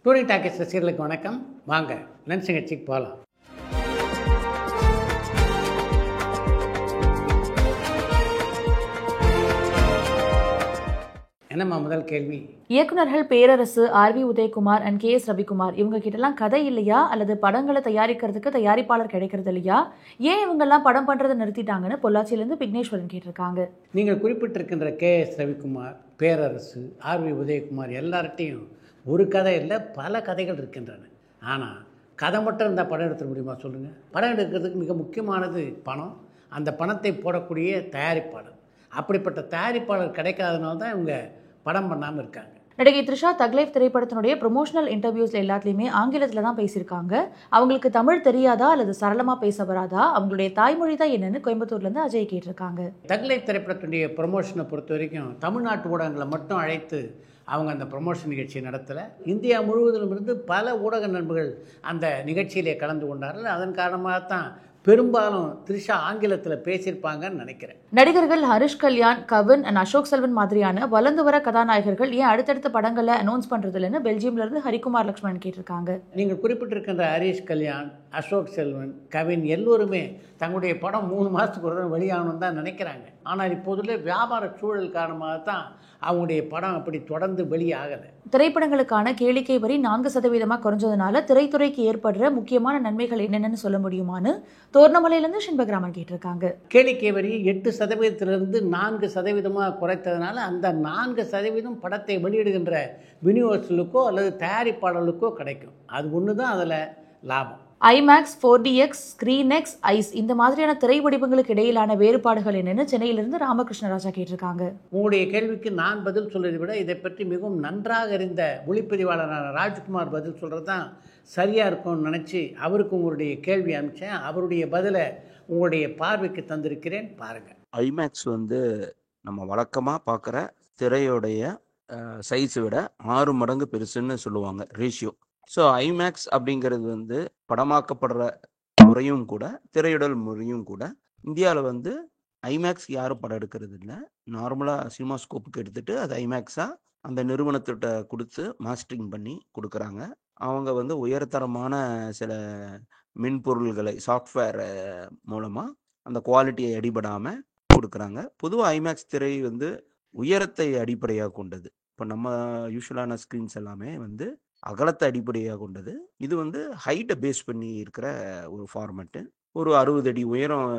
டூரி talkies ரசிகர்களுக்கு வணக்கம். வாங்க லன்ச் நிகழ்ச்சிக்கு போகலாம். என்னம்மா முதல் கேள்வி? இயக்குநர்கள் Perarasu, R V. Udhayakumar and K S. Ravikumar இவங்க கிட்டலாம் கதை இல்லையா, அல்லது படங்களை தயாரிக்கிறதுக்கு தயாரிப்பாளர் கிடைக்கிறது இல்லையா, ஏன் இவங்கெல்லாம் படம் பண்ணுறதை நிறுத்திட்டாங்கன்னு பொள்ளாச்சியிலேருந்து விக்னேஸ்வரன் கேட்டிருக்காங்க. நீங்கள் குறிப்பிட்டிருக்கின்ற கே.எஸ். ரவிக்குமார், பேரரசு, ஆர்.வி. உதயகுமார் எல்லார்ட்டையும் ஒரு கதை இல்லை, பல கதைகள் இருக்கின்றன. ஆனால் கதை மட்டும் இருந்தால் படம் எடுத்துட முடியுமா சொல்லுங்கள்? படம் எடுக்கிறதுக்கு மிக முக்கியமானது பணம், அந்த பணத்தை போடக்கூடிய தயாரிப்பாளர். அப்படிப்பட்ட தயாரிப்பாளர் கிடைக்காதனால தான் இவங்க படம் பண்ணாமல் இருக்காங்க. நடிகை த்ரிஷா தக்லைஃப் திரைப்படத்தினுடைய ப்ரொமோஷனல் இன்டர்வியூஸ்ல எல்லாத்துலேயுமே ஆங்கிலத்தில் தான் பேசியிருக்காங்க. அவங்களுக்கு தமிழ் தெரியாதா அல்லது சரளமாக பேச வராதா, அவங்களுடைய தாய்மொழி தான் என்னன்னு கோயம்புத்தூர்லேருந்து அஜய் கேட்டிருக்காங்க. தக்லைஃப் திரைப்படத்துடைய ப்ரொமோஷனை பொறுத்த வரைக்கும் தமிழ்நாட்டு ஊடகங்களை மட்டும் அழைத்து அவங்க அந்த ப்ரொமோஷன் நிகழ்ச்சியை நடத்தலை. இந்தியா முழுவதிலும் இருந்து பல ஊடக நண்பர்கள் அந்த நிகழ்ச்சியிலே கலந்து கொண்டார்கள். அதன் காரணமாகத்தான் பெரும்பாலும் த்ரிஷா ஆங்கிலத்தில் பேசியிருப்பாங்கன்னு நினைக்கிறேன். நடிகர்கள் ஹரிஷ் கல்யாண், கவின் அண்ட் அசோக் செல்வன் மாதிரியான வளர்ந்து வர கதாநாயகர்கள் ஏன் அடுத்தடுத்த படங்களை அனௌன்ஸ் பண்ணுறது இல்லைன்னு பெல்ஜியம்லேருந்து ஹரிகுமார் லக்ஷ்மணன் கேட்டிருக்காங்க. நீங்கள் குறிப்பிட்டிருக்கின்ற ஹரிஷ் கல்யாண், அசோக் செல்வன், கவின் எல்லோருமே தங்களுடைய படம் 3 மாதத்துக்கு ஒரு வெளியாகணும்னு தான் நினைக்கிறாங்க. ஆனால் இப்போதுள்ள வியாபார சூழல் காரணமாகத்தான் அவங்களுடைய படம் அப்படி தொடர்ந்து வெளியாகலை. திரைப்படங்களுக்கான கேளிக்கை வரி 4% குறைஞ்சதுனால திரைத்துறைக்கு ஏற்படுற முக்கியமான நன்மைகள் என்னென்னு சொல்ல முடியுமான்னு தோர்ணமலையிலிருந்து ஷின்பகிராமன் கேட்டிருக்காங்க. கேளிக்கை வரி 8%லிருந்து 4% குறைத்ததுனால அந்த 4% படத்தை வெளியிடுகின்ற விநியோகஸ்தர்களுக்கோ அல்லது தயாரிப்பாளர்களுக்கோ கிடைக்கும். அது ஒன்று தான் அதில் லாபம். ஐமேக்ஸ், 4DX, ஸ்கிரீன்எக்ஸ், ஐஸ் இந்த மாதிரியான திரை வடிவங்களுக்கு இடையிலான வேறுபாடுகள் என்னன்னு சென்னையிலிருந்து ராமகிருஷ்ணராஜா கேட்டிருக்காங்க. உங்களுடைய கேள்விக்கு நான் பதில் சொல்வதை விட இதை பற்றி மிகவும் நன்றாக அறிந்த ஒளிப்பதிவாளரான ராஜ்குமார் பதில் சொல்கிறது தான் சரியாக இருக்கும்னு நினச்சி அவருக்கு உங்களுடைய கேள்வி அனுப்பிச்சேன். அவருடைய பதிலை உங்களுடைய பார்வைக்கு தந்திருக்கிறேன், பாருங்கள். ஐமேக்ஸ் நம்ம வழக்கமாக பார்க்குற திரையோடைய சைஸை விட 6 மடங்கு பெருசுன்னு சொல்லுவாங்க ரேஷியோ. ஸோ ஐமேக்ஸ் அப்படிங்கிறது படமாக்கப்படுற முறையும் கூட திரையிடல் முறையும் கூட. இந்தியாவில் ஐமேக்ஸ் யாரும் படம் எடுக்கிறது இல்லை. நார்மலாக சினிமா ஸ்கோப்புக்கு எடுத்துகிட்டு அது ஐமேக்ஸாக அந்த நிறுவனத்திட்ட கொடுத்து மாஸ்டரிங் பண்ணி கொடுக்குறாங்க. அவங்க உயர்தரமான சில மென்பொருள்களை சாஃப்ட்வேர் மூலமாக அந்த குவாலிட்டியை அடிபடாமல் கொடுக்குறாங்க. பொதுவாக ஐமேக்ஸ் திரை உயரத்தை அடிப்படையாக கொண்டது. இப்போ நம்ம யூஸ்வலான ஸ்க்ரீன்ஸ் எல்லாமே அகலத்தை அடிப்படையாக கொண்டது. இது ஹைட்டை பேஸ் பண்ணி இருக்கிற ஒரு ஃபார்மேட்டு. ஒரு 60 அடி உயரம்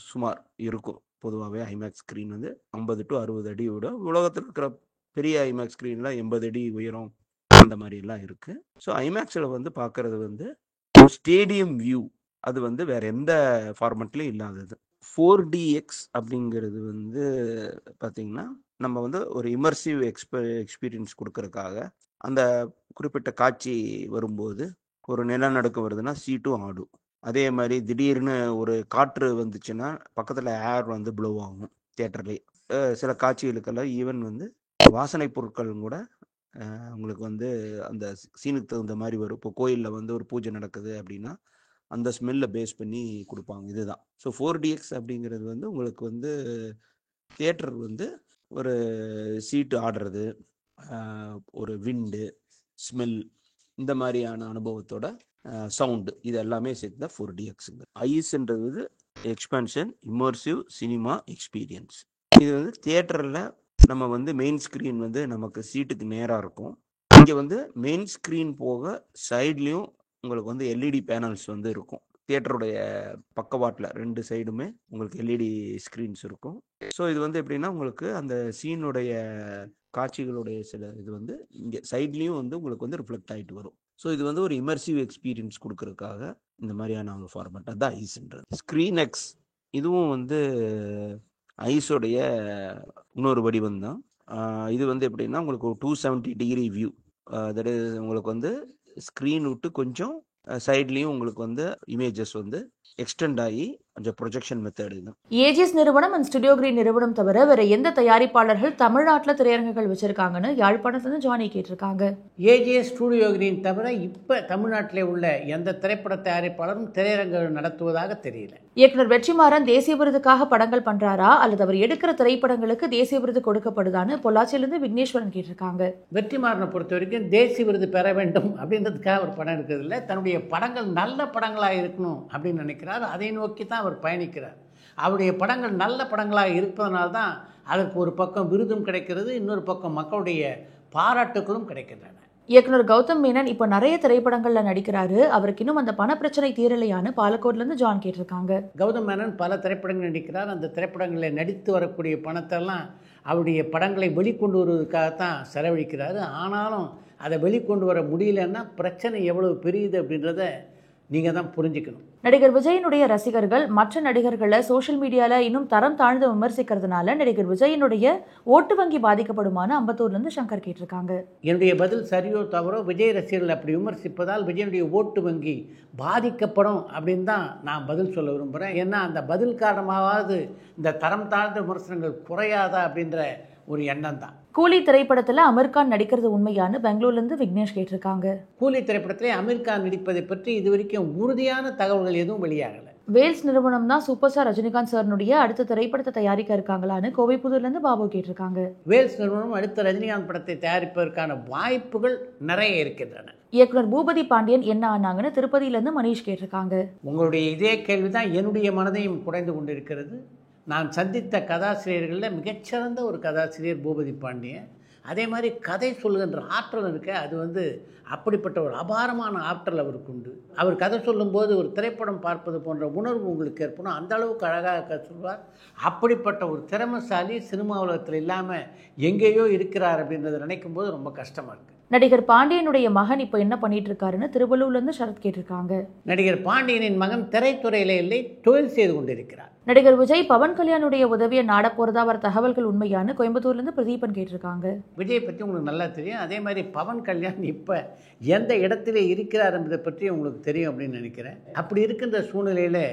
சுமார் இருக்கும். பொதுவாகவே ஐமேக்ஸ் ஸ்க்ரீன் 50 to 60 அடி விட உலகத்தில் இருக்கிற பெரிய ஐமேக்ஸ் ஸ்க்ரீன்லாம் 80 அடி உயரம் அந்த மாதிரிலாம் இருக்குது. ஸோ ஐமேக்ஸில் பார்க்குறது ஸ்டேடியம் வியூ. அது வேற எந்த ஃபார்மேட்லையும் இல்லாதது. 4DX அப்படிங்கிறது பார்த்திங்கன்னா நம்ம ஒரு இமர்சிவ் எக்ஸ்பீரியன்ஸ் கொடுக்கறதுக்காக அந்த குறிப்பிட்ட காட்சி வரும்போது ஒரு நிலநடுக்கம் வருதுன்னா சீட்டும் ஆடும். அதே மாதிரி திடீர்னு ஒரு காற்று வந்துச்சுன்னா பக்கத்தில் ஏர் ப்ளோ ஆகும் தியேட்டர்லேயே. சில காட்சிகளுக்கெல்லாம் ஈவன் வாசனை பொருட்களும் கூட உங்களுக்கு அந்த சீனுக்கு தகுந்த மாதிரி வரும். இப்போ கோயிலில் ஒரு பூஜை நடக்குது அப்படின்னா அந்த ஸ்மெல்லை பேஸ் பண்ணி கொடுப்பாங்க. இதுதான். ஸோ 4DX அப்படிங்கிறது உங்களுக்கு தியேட்டர் ஒரு சீட்டு ஆடுறது, ஒரு விண்டு, ஸ்மெல், இந்த மாதிரியான அனுபவத்தோட சவுண்டு, இது எல்லாமே சேர்த்து தான் 4DXங்க. ஐஸ்ன்றது எக்ஸ்பென்ஷன் இமர்சிவ் சினிமா எக்ஸ்பீரியன்ஸ். இது தியேட்டரில் நம்ம மெயின் ஸ்க்ரீன் நமக்கு சீட்டுக்கு நேராக இருக்கும். இங்கே மெயின் ஸ்க்ரீன் போக சைட்லேயும் உங்களுக்கு எல்இடி பேனல்ஸ் இருக்கும். தியேட்டருடைய பக்கவாட்டில் 2 சைடுமே உங்களுக்கு எல்இடி ஸ்க்ரீன்ஸ் இருக்கும். ஸோ இது எப்படின்னா உங்களுக்கு அந்த சீனுடைய காட்சிகளுடைய சில இது இங்கே சைட்லேயும் உங்களுக்கு ரிஃப்ளெக்ட் ஆகிட்டு வரும். ஸோ இது ஒரு இமர்சிவ் எக்ஸ்பீரியன்ஸ் கொடுக்கறதுக்காக இந்த மாதிரியான ஒரு ஃபார்மேட் தான் ஐஸ்ன்றது. ஸ்க்ரீன்எக்ஸ் இதுவும் ஐஸோடைய இன்னொரு வடிவம் தான். இது எப்படின்னா உங்களுக்கு ஒரு 270 டிகிரி வியூ. தட் இஸ் உங்களுக்கு ஸ்க்ரீன் விட்டு கொஞ்சம் சைட்லேயும் உங்களுக்கு இமேஜஸ் எக்ஸ்டெண்ட் ஆகி கொஞ்சம் ப்ரொஜெக்ஷன் மெத்தட் தான். ஏஜிஎஸ் நிறுவனம் அண்ட் ஸ்டுடியோ கிரீன் நிறுவனம் தவிர வேற எந்த தயாரிப்பாளர்கள் தமிழ்நாட்டில் திரையரங்குகள் வச்சிருக்காங்கன்னு யாழ்ப்பாணத்துலேருந்து ஜானி கேட்டிருக்காங்க. ஏஜிஎஸ் ஸ்டுடியோ கிரீன் தவிர இப்போ தமிழ்நாட்டிலே உள்ள எந்த திரைப்பட தயாரிப்பாளரும் திரையரங்குகள் நடத்துவதாக தெரியல. இயக்குனர் வெற்றிமாறன் தேசிய விருதுக்காக படங்கள் பண்றாரா அல்லது அவர் எடுக்கிற திரைப்படங்களுக்கு தேசிய விருது கொடுக்கப்படுதான்னு பொள்ளாச்சியிலிருந்து விக்னேஸ்வரன் கேட்டிருக்காங்க. வெற்றிமாறனை பொறுத்த வரைக்கும் தேசிய விருது பெற வேண்டும் அப்படின்றதுக்காக அவர் படம் எடுக்கிறதில்ல, தன்னுடைய படங்கள் நல்ல படங்களாக இருக்கணும் அப்படின்னு நினைக்கிறார். அதை நோக்கி தான் அவர் பயணிக்கிறார். அவருடைய படங்கள் நல்ல படங்களாக இருப்பதனால்தான் அதற்கு ஒரு பக்கம் விருதும் கிடைக்கிறது, இன்னொரு பக்கம் மக்களுடைய பாராட்டுகளும் கிடைக்கின்றன. இயக்குனர் கௌதம் மேனன் இப்போ நிறைய திரைப்படங்கள்ல நடிக்கிறாரு. அவருக்கு இன்னும் அந்த பண பிரச்சனை தீரலையான்னு பாலக்கோட்ல இருந்து ஜான் கேட்டிருக்காங்க. கௌதம் மேனன் பல திரைப்படங்கள் நடிக்கிறார். அந்த திரைப்படங்களில் நடித்து வரக்கூடிய பணத்தெல்லாம் அவருடைய படங்களை வெளிக்கொண்டு வருவதற்காகத்தான் செலவழிக்கிறாரு. ஆனாலும் அதை வெளிக்கொண்டு வர முடியலன்னா பிரச்சனை எவ்வளவு பெரியது அப்படின்றத நீங்கள் தான் புரிஞ்சுக்கணும். நடிகர் விஜயனுடைய ரசிகர்கள் மற்ற நடிகர்களை சோஷியல் மீடியால இன்னும் தரம் தாழ்ந்து விமர்சிக்கிறதுனால நடிகர் விஜயனுடைய ஓட்டு வங்கி பாதிக்கப்படுமான்னு அம்பத்தூர்ல இருந்து சங்கர் கேட்டிருக்காங்க. என்னுடைய பதில் சரியோ தவறோ, விஜய் ரசிகர்கள் அப்படி விமர்சிப்பதால் விஜயனுடைய ஓட்டு வங்கி பாதிக்கப்படும் அப்படின்னு தான் நான் பதில் சொல்ல விரும்புகிறேன். ஏன்னா அந்த பதில் காரணமாவது இந்த தரம் தாழ்ந்த விமர்சனங்கள் குறையாதா அப்படின்ற ஒரு எண்ணம் தான். கூலி திரைப்படத்துல அமீர்கான் நடிக்கிறது உண்மையான்னு பெங்களூர்ல இருந்து விக்னேஷ் கேட்டிருக்காங்க. கூலி திரைப்படத்திலே அமீர்கான் நடிப்பதை பற்றி இதுவரைக்கும் உறுதியான தகவல்கள் எதுவும் வெளியாகலை. வேல்ஸ் நிறுவனம் தான் சூப்பர் ஸ்டார் ரஜினிகாந்த் சார்னுடைய அடுத்த திரைப்படத்தை தயாரிக்க இருக்காங்களான்னு கோவைப்புதூர்ல இருந்து பாபு கேட்டிருக்காங்க. வேல்ஸ் நிறுவனம் அடுத்த ரஜினிகாந்த் படத்தை தயாரிப்பதற்கான வாய்ப்புகள் நிறைய இருக்கின்றன. இயக்குனர் பூபதி பாண்டியன் என்ன ஆனாங்கன்னு திருப்பதியில இருந்து மணிஷ் கேட்டிருக்காங்க. உங்களுடைய இதே கேள்விதான் என்னுடைய மனதையும் குறைந்து கொண்டிருக்கிறது. நான் சந்தித்த கதாசிரியர்களில் மிகச்சிறந்த ஒரு கதாசிரியர் பூபதி பாண்டியன். அதே மாதிரி கதை சொல்லுகின்ற ஆற்றல் இருக்க, அது அப்படிப்பட்ட ஒரு அபாரமான ஆற்றல் அவருக்கு உண்டு. அவர் கதை சொல்லும்போது ஒரு திரைப்படம் பார்ப்பது போன்ற உணர்வு உங்களுக்கு ஏற்படும். அந்த அளவுக்கு அழகாக சொல்வார். அப்படிப்பட்ட ஒரு திறமைசாலி சினிமா உலகத்தில் இல்லாமல் எங்கேயோ இருக்கிறார் அப்படின்றத நினைக்கும் போது ரொம்ப கஷ்டமாக இருக்குது. நடிகர் பாண்டியனுடைய மகன் இப்போ என்ன பண்ணிட்டு இருக்காருன்னு திருவள்ளூர்ல இருந்து சரத் கேட்டிருக்காங்க. நடிகர் பாண்டியனின் மகன் திரைத்துறையில இல்லை, தொழில் செய்து கொண்டிருக்கிறார். நடிகர் விஜய் பவன் கல்யாணுடைய உதவியை நாட போறதா வர தகவல்கள் உண்மையானு கோயம்புத்தூர்ல இருந்து பிரதீபன் கேட்டிருக்காங்க. விஜய் பற்றி உங்களுக்கு நல்லா தெரியும். அதே மாதிரி பவன் கல்யாண் இப்போ எந்த இடத்துல இருக்கிறார் என்பதை பற்றி உங்களுக்கு தெரியும் அப்படின்னு நினைக்கிறேன். அப்படி இருக்கின்ற சூழ்நிலையில்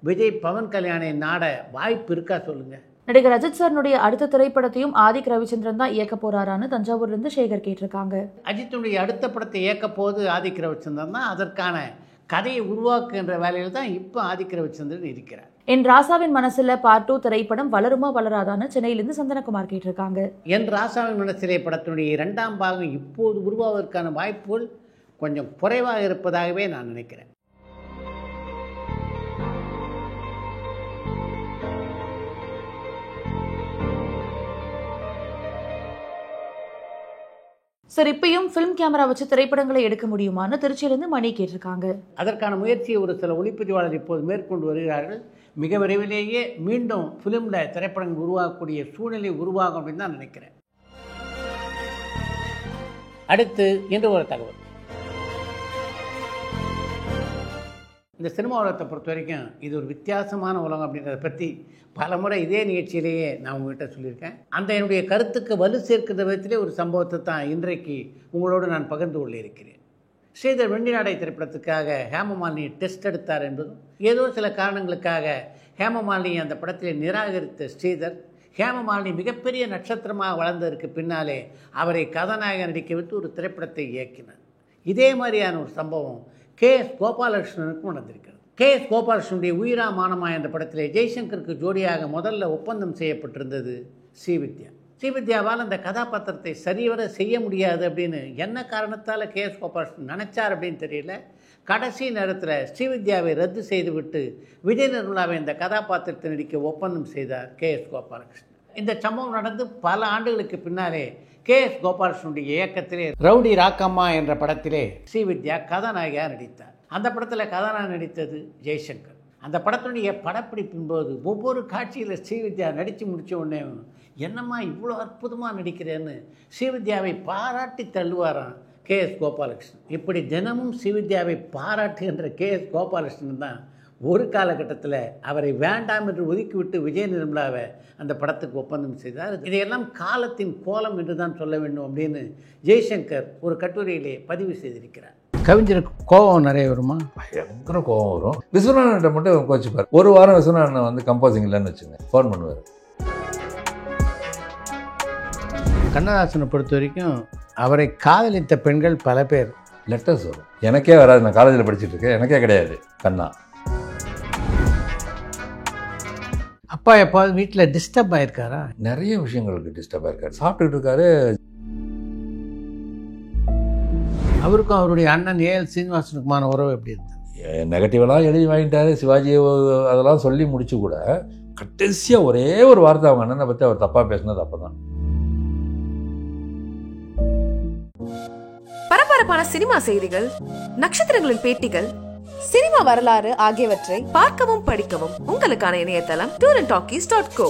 விஜய் பவன் கல்யாணை நாட வாய்ப்பு இருக்கா சொல்லுங்க. நடிகர் அஜித் சார்னுடைய அடுத்த திரைப்படத்தையும் ஆதிக் ரவிச்சந்திரன் தான் இயக்க போறாரான்னு தஞ்சாவூர்ல இருந்து சேகர் கேட்டிருக்காங்க. அஜித்துடைய அடுத்த படத்தை இயக்க போது ஆதிக் ரவிச்சந்திரன் தான். அதற்கான கதையை உருவாக்குகின்ற வேலையில் தான் இப்போ ஆதிக் ரவிச்சந்திரன் இருக்கிறார். என் ராசாவின் மனசுல பார்ட் 2 திரைப்படம் வளருமா வளராதான்னு சென்னையிலிருந்து சந்தனகுமார் கேட்டிருக்காங்க. என் ராசாவின் மனசிலே படத்தினுடைய 2ஆம் பாகம் இப்போது உருவாவதற்கான வாய்ப்புகள் கொஞ்சம் குறைவாக இருப்பதாகவே நான் நினைக்கிறேன். சார், இப்பயும் ஃபிலிம் கேமரா வச்சு திரைப்படங்களை எடுக்க முடியுமான்னு திருச்சியிலிருந்து மணி கேட்டிருக்காங்க. அதற்கான முயற்சியை ஒரு சில ஒளிப்பதிவாளர் இப்போது மேற்கொண்டு வருகிறார்கள். மிக விரைவிலேயே மீண்டும் ஃபிலிமில் திரைப்படங்கள் உருவாகக்கூடிய சூழ்நிலை உருவாகும் அப்படின்னு தான் நினைக்கிறேன். அடுத்து இன்று ஒரு தகவல். இந்த சினிமா உலகத்தை பொறுத்த வரைக்கும் இது ஒரு வித்தியாசமான உலகம் அப்படின்றத பற்றி பல முறை இதே நிகழ்ச்சியிலேயே நான் உங்கள்கிட்ட சொல்லியிருக்கேன். அந்த என்னுடைய கருத்துக்கு வலு சேர்க்கின்ற விதத்திலே ஒரு சம்பவத்தை தான் இன்றைக்கு உங்களோடு நான் பகிர்ந்து கொள்ள இருக்கிறேன். ஸ்ரீதர் வெண்ணிநாடை திரைப்படத்துக்காக ஹேமமாலினி டெஸ்ட் எடுத்தார் என்பதும், ஏதோ சில காரணங்களுக்காக ஹேமமாலினி அந்த படத்தில் நிராகரித்த ஸ்ரீதர் ஹேமமாலினி மிகப்பெரிய நட்சத்திரமாக வளர்ந்ததற்கு பின்னாலே அவரை கதாநாயகன் நடிக்க வைத்து ஒரு திரைப்படத்தை இயக்கினார். இதே மாதிரியான ஒரு சம்பவம் KS கோபாலகிருஷ்ணனுக்கும் நடந்திருக்கிறது. KS கோபாலகிருஷ்ணனுடைய உயிரா மானமா என்ற படத்திலே ஜெய்சங்கருக்கு ஜோடியாக முதல்ல ஒப்பந்தம் செய்யப்பட்டிருந்தது ஸ்ரீவித்யா. ஸ்ரீவித்யாவால் அந்த கதாபாத்திரத்தை சரிவர செய்ய முடியாது அப்படின்னு என்ன காரணத்தால் KS கோபாலகிருஷ்ணன் நினைச்சார் அப்படின்னு தெரியல. கடைசி நேரத்தில் ஸ்ரீவித்யாவை ரத்து செய்துவிட்டு விஜய் நிர்மலாவை இந்த கதாபாத்திரத்தை நடிக்க ஒப்பந்தம் செய்தார் KS கோபாலகிருஷ்ணன். இந்த சம்பவம் நடந்து பல ஆண்டுகளுக்கு பின்னாலே KS கோபாலகிருஷ்ணனுடைய இயக்கத்திலே ரவுடி ராக்கம்மா என்ற படத்திலே ஸ்ரீவித்யா கதாநாயகியாக நடித்தார். அந்த படத்தில் கதாநாயகன் நடித்தது ஜெய்சங்கர். அந்த படத்தினுடைய படப்பிடிப்பின் போது ஒவ்வொரு காட்சியில் ஸ்ரீவித்யா நடித்து முடித்த உடனே என்னம்மா இவ்வளோ அற்புதமாக நடிக்கிறேன்னு ஸ்ரீவித்யாவை பாராட்டி தள்ளுவாராம் KS கோபாலகிருஷ்ணன். இப்படி தினமும் ஸ்ரீவித்யாவை பாராட்டுகின்ற KS கோபாலகிருஷ்ணன் தான் ஒரு காலகட்டத்தில் அவரை வேண்டாம் என்று ஒதுக்கிவிட்டு விஜய் நிர்மலாவை அந்த படத்துக்கு ஒப்பந்தம் செய்தார். இதையெல்லாம் காலத்தின் கோலம் என்று தான் சொல்ல வேண்டும் அப்படின்னு ஜெய்சங்கர் ஒரு கட்டுரையிலே பதிவு செய்திருக்கிறார். கவிஞருக்கு கோபம் நிறைய வருமா? பயங்கர கோபம் வரும். விஸ்வநாதன்கிட்ட மட்டும் கோச்சிப்பார். ஒரு வாரம் விஸ்வநாதன் கம்போசிங் இல்லைன்னு வச்சுங்க, ஃபோன் பண்ணுவார். கண்ணதாசனை பொறுத்த வரைக்கும் அவரை காதலித்த பெண்கள் பல பேர். லெட்டர்ஸ் வரும். எனக்கே வராது. நான் காலேஜில் படிச்சுட்டு இருக்கேன், எனக்கே கிடையாது. கண்ணா அப்பா எப்பாவது வீட்டில் டிஸ்டர்ப் ஆயிருக்காரா? நிறைய விஷயங்களுக்கு டிஸ்டர்ப் ஆயிருக்காரு. சாப்பிட்டுட்டு இருக்காரு. அவருக்கும் அவருடைய அண்ணன் ஏஎல் சீனிவாசனுக்குமான உறவு எப்படி இருந்தது? நெகட்டிவெல்லாம் எழுதி வாங்கிட்டாரு. சிவாஜி அதெல்லாம் சொல்லி முடிச்சு கூட கடைசியாக ஒரே ஒரு வார்த்தை அவங்க அண்ணனை பற்றி அவர் தப்பாக பேசினது அப்போ தான். பரபரப்பான சினிமா செய்திகள், நட்சத்திரங்களின் பேட்டிகள், சினிமா வரலாறு ஆகியவற்றை பார்க்கவும் படிக்கவும் உங்களுக்கான இணையதளம் tourantalkies.co.